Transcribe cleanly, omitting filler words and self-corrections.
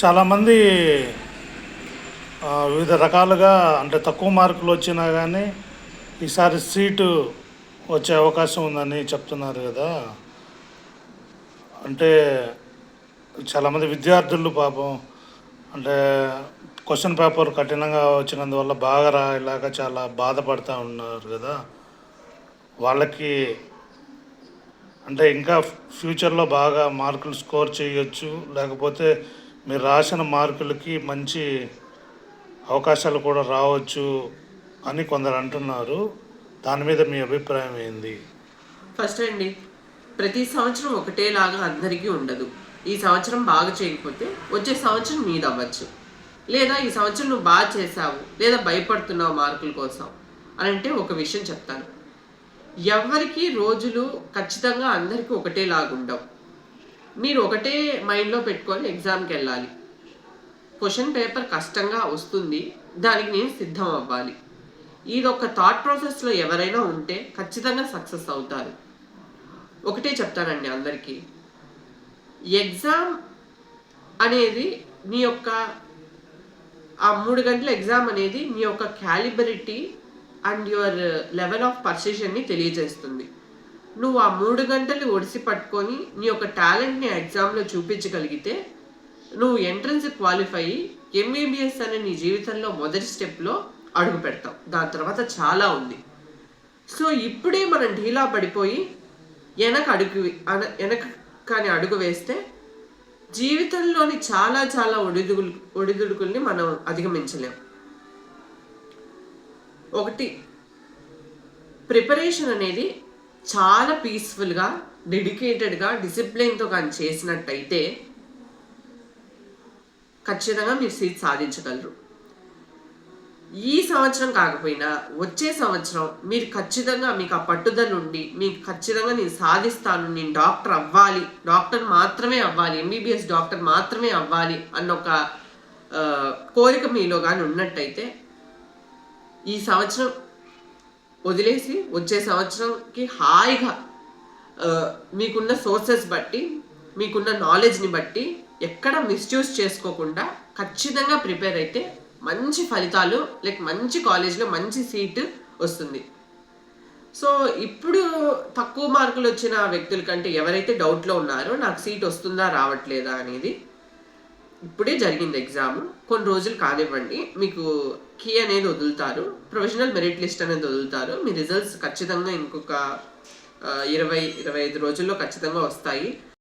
చాలామంది వివిధ రకాలుగా అంటే తక్కువ మార్కులు వచ్చినా కానీ ఈసారి సీటు వచ్చే అవకాశం ఉందని చెప్తున్నారు కదా. అంటే చాలామంది విద్యార్థులు పాపం అంటే క్వశ్చన్ పేపర్ కఠినంగా వచ్చినందువల్ల బాగా రాయలేక చాలా బాధపడుతూ ఉన్నారు కదా. వాళ్ళకి అంటే ఇంకా ఫ్యూచర్లో బాగా మార్కులు స్కోర్ చేయొచ్చు, లేకపోతే మీరు రాసిన మార్కులకి మంచి అవకాశాలు కూడా రావచ్చు అని కొందరు అంటున్నారు. దాని మీద మీ అభిప్రాయం ఏంది? ఫస్ట్ అండి, ప్రతి సంవత్సరం ఒకటేలాగా అందరికీ ఉండదు. ఈ సంవత్సరం బాగా చేయకపోతే వచ్చే సంవత్సరం నీది అవ్వచ్చు, లేదా ఈ సంవత్సరం నువ్వు బాగా చేసావు లేదా భయపడుతున్నావు మార్కుల కోసం అని అంటే ఒక విషయం చెప్తాను. ఎవరికి రోజులు ఖచ్చితంగా అందరికీ ఒకటేలాగా ఉండవు. మీరు ఒకటే మైండ్లో పెట్టుకొని ఎగ్జామ్కి వెళ్ళాలి. క్వశ్చన్ పేపర్ కష్టంగా వస్తుంది, దానికి నేను సిద్ధం అవ్వాలి. ఇది ఒక థాట్ ప్రాసెస్లో ఎవరైనా ఉంటే ఖచ్చితంగా సక్సెస్ అవుతారు. ఒకటే చెప్తానండి అందరికీ, ఎగ్జామ్ అనేది నీ యొక్క ఆ 3 గంటల ఎగ్జామ్ అనేది నీ యొక్క క్యాలిబరిటీ అండ్ యువర్ లెవెల్ ఆఫ్ పర్సెషన్ని తెలియజేస్తుంది. నువ్వు ఆ 3 గంటలు ఒడిసి పట్టుకొని నీ యొక్క టాలెంట్ని ఎగ్జామ్లో చూపించగలిగితే నువ్వు ఎంట్రన్స్ క్వాలిఫై అయ్యి ఎంబీబీఎస్ అనే నీ జీవితంలో మొదటి స్టెప్లో అడుగు పెడతావు. దాని తర్వాత చాలా ఉంది. సో ఇప్పుడే మనం ఢీలా పడిపోయి వెనక కానీ అడుగు వేస్తే జీవితంలోని చాలా చాలా ఒడిదుడుకుల్ని మనం అధిగమించలేం. ఒకటి, ప్రిపరేషన్ అనేది చాలా పీస్ఫుల్గా, డెడికేటెడ్గా, డిసిప్లిన్తో కానీ చేసినట్టయితే ఖచ్చితంగా మీరు సీట్ సాధించగలరు. ఈ సంవత్సరం కాకపోయినా వచ్చే సంవత్సరం మీరు ఖచ్చితంగా మీకు ఆ పట్టుదల ఉండి మీకు ఖచ్చితంగా నేను సాధిస్తాను, నేను డాక్టర్ అవ్వాలి, డాక్టర్ మాత్రమే అవ్వాలి, ఎంబీబీఎస్ డాక్టర్ మాత్రమే అవ్వాలి అన్న ఒక కోరిక మీలో కానీ ఉన్నట్టయితే ఈ సంవత్సరం వదిలేసి వచ్చే సంవత్సరంకి హాయిగా మీకున్న సోర్సెస్ బట్టి, మీకున్న నాలెడ్జ్ని బట్టి ఎక్కడ మిస్యూజ్ చేసుకోకుండా ఖచ్చితంగా ప్రిపేర్ అయితే మంచి ఫలితాలు, మంచి కాలేజ్లో మంచి సీటు వస్తుంది. సో ఇప్పుడు తక్కువ మార్కులు వచ్చిన వ్యక్తుల కంటే ఎవరైతే డౌట్లో ఉన్నారో నాకు సీట్ వస్తుందా రావట్లేదా అనేది, ఇప్పుడే జరిగింది ఎగ్జామ్, కొన్ని రోజులు కానివ్వండి, మీకు కీ అనేది వదులుతారు, ప్రొవిజనల్ మెరిట్ లిస్ట్ అనేది వదులుతారు. మీ రిజల్ట్స్ ఖచ్చితంగా ఇంకొక 20-25 రోజుల్లో ఖచ్చితంగా వస్తాయి.